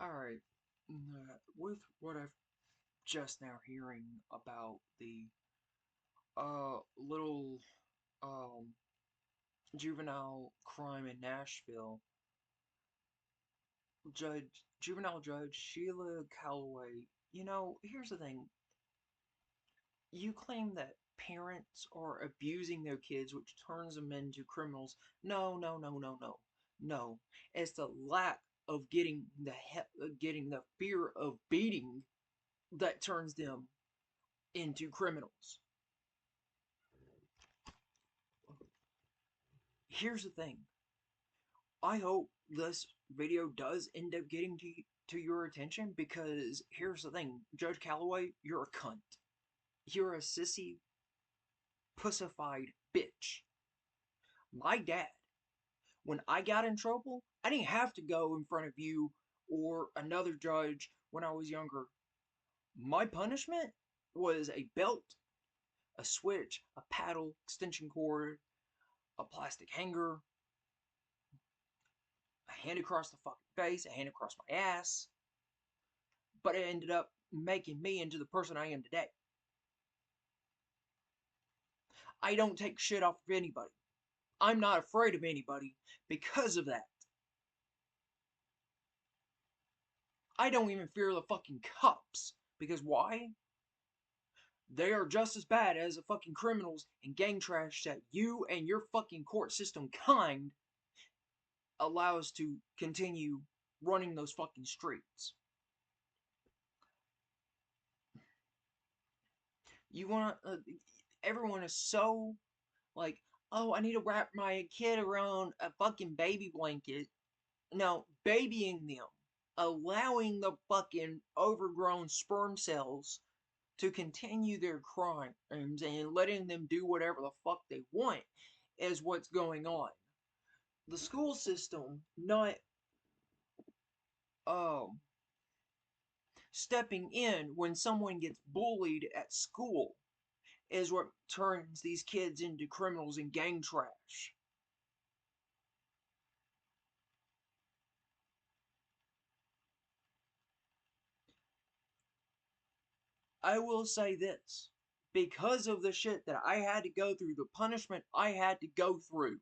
Alright, with what I've just now hearing about the little um juvenile crime in Nashville, juvenile judge Sheila Calloway, here's the thing. You claim that parents are abusing their kids, which turns them into criminals. No, no, no, no, no. No. It's the lack of getting the fear of beating that turns them into criminals. Here's the thing. I hope this video does end up getting to your attention because here's the thing. Judge Calloway, you're a cunt. You're a sissy, pussified bitch. My dad, when I got in trouble, I didn't have to go in front of you or another judge when I was younger. My punishment was a belt, a switch, a paddle, extension cord, a plastic hanger, a hand across the fucking face, a hand across my ass, but it ended up making me into the person I am today. I don't take shit off of anybody. I'm not afraid of anybody because of that. I don't even fear the fucking cops. Because why? They are just as bad as the fucking criminals and gang trash that you and your fucking court system kind allows to continue running those fucking streets. You want everyone is so like, oh, I need to wrap my kid around a fucking baby blanket. No, babying them, allowing the fucking overgrown sperm cells to continue their crimes and letting them do whatever the fuck they want is what's going on. The school system not um stepping in when someone gets bullied at school is what turns these kids into criminals and gang trash. I will say this. Because of the shit that I had to go through, the punishment I had to go through,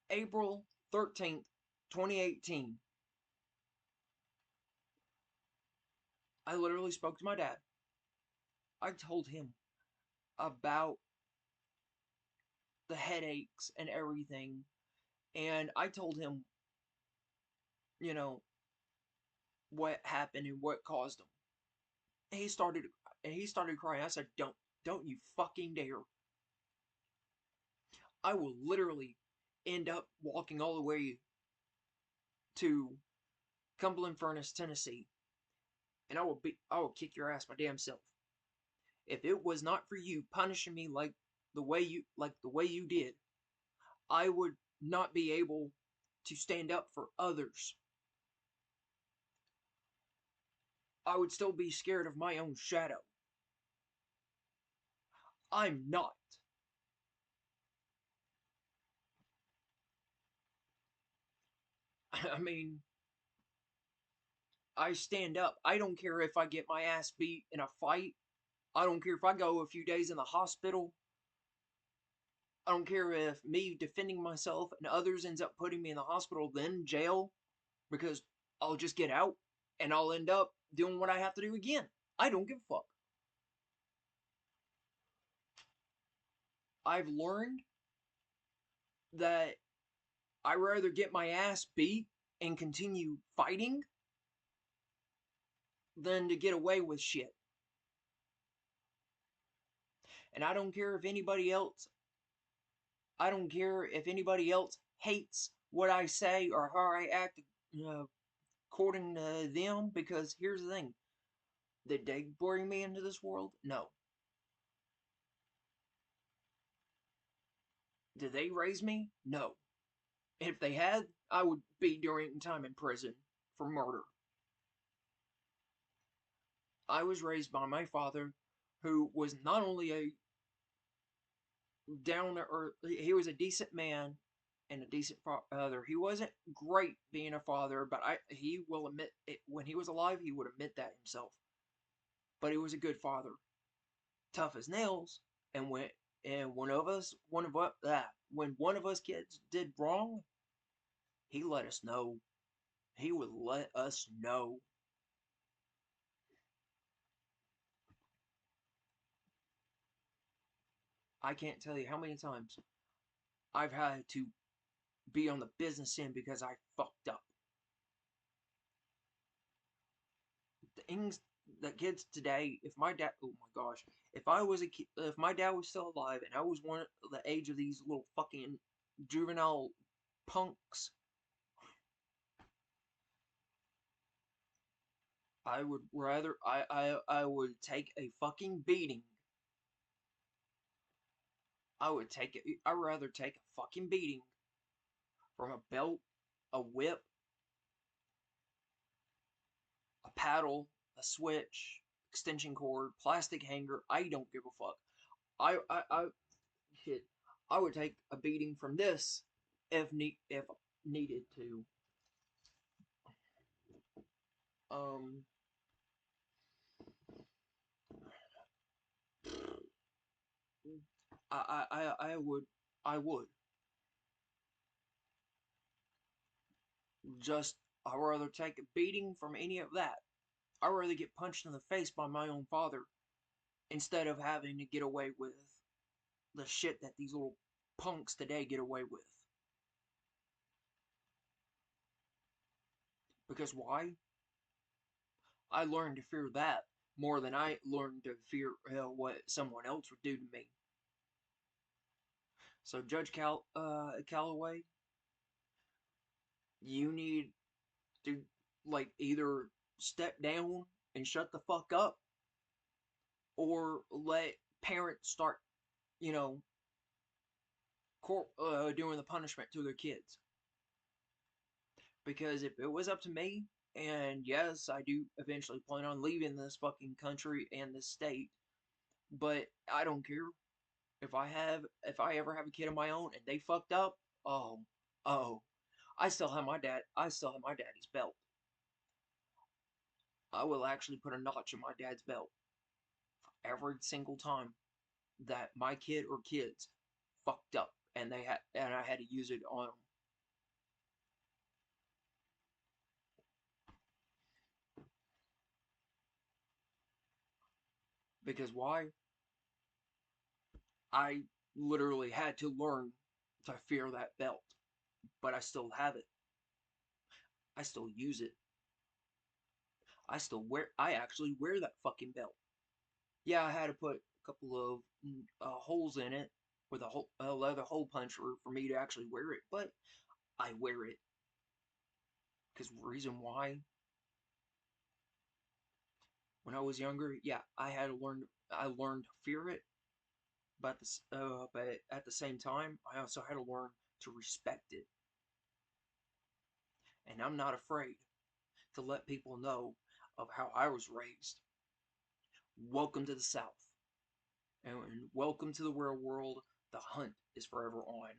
April 13th, 2018, I literally spoke to my dad. I told him about the headaches and everything, and I told him, you know, what happened and what caused them. And he started crying. I said, don't you fucking dare. I will literally end up walking all the way to Cumberland Furnace, Tennessee, and I will kick your ass my damn self. If it was not for you punishing me like the way you did, I would not be able to stand up for others. I would still be scared of my own shadow. I'm not. I mean, I stand up. I don't care if I get my ass beat in a fight. I don't care if I go a few days in the hospital. I don't care if me defending myself and others ends up putting me in the hospital, then jail, because I'll just get out and I'll end up doing what I have to do again. I don't give a fuck. I've learned that I rather get my ass beat and continue fighting than to get away with shit. And I don't care if anybody else hates what I say or how I act according to them, because here's the thing. Did they bring me into this world? No. Did they raise me? No. If they had, I would be doing time in prison for murder. I was raised by my father, who was not only a down to earth, he was a decent man and a decent father. He wasn't great being a father, but he will admit it, when he was alive, he would admit that himself. But he was a good father, tough as nails. And when one of us kids did wrong, he let us know. He would let us know. I can't tell you how many times I've had to be on the business end because I fucked up. Things that kids today, if my dad, oh my gosh, if I was a kid, if my dad was still alive and I was one of the age of these little fucking juvenile punks, I would rather I would take a fucking beating. I would take it. I'd rather take a fucking beating from a belt, a whip, a paddle, a switch, extension cord, plastic hanger. I don't give a fuck. I shit. I would take a beating from this if needed to. Um, I would just. I'd rather take a beating from any of that. I'd rather get punched in the face by my own father instead of having to get away with the shit that these little punks today get away with. Because why? I learned to fear that more than I learned to fear what someone else would do to me. So Judge Calloway, you need to like either step down and shut the fuck up, or let parents start, you know, doing the punishment to their kids. Because if it was up to me, and yes, I do eventually plan on leaving this fucking country and this state, but I don't care if I ever have a kid of my own and they fucked up. Oh, oh, I still have my daddy's belt. I will actually put a notch in my dad's belt every single time that my kid or kids fucked up and I had to use it on them. Because why? I literally had to learn to fear that belt, but I still have it. I still use it. I actually wear that fucking belt. Yeah, I had to put a couple of holes in it with a leather hole puncher for me to actually wear it, but I wear it. Because reason why, when I was younger, yeah, I learned to fear it, but at the same time, I also had to learn to respect it. And I'm not afraid to let people know of how I was raised. Welcome to the South, and welcome to the real world. The hunt is forever on.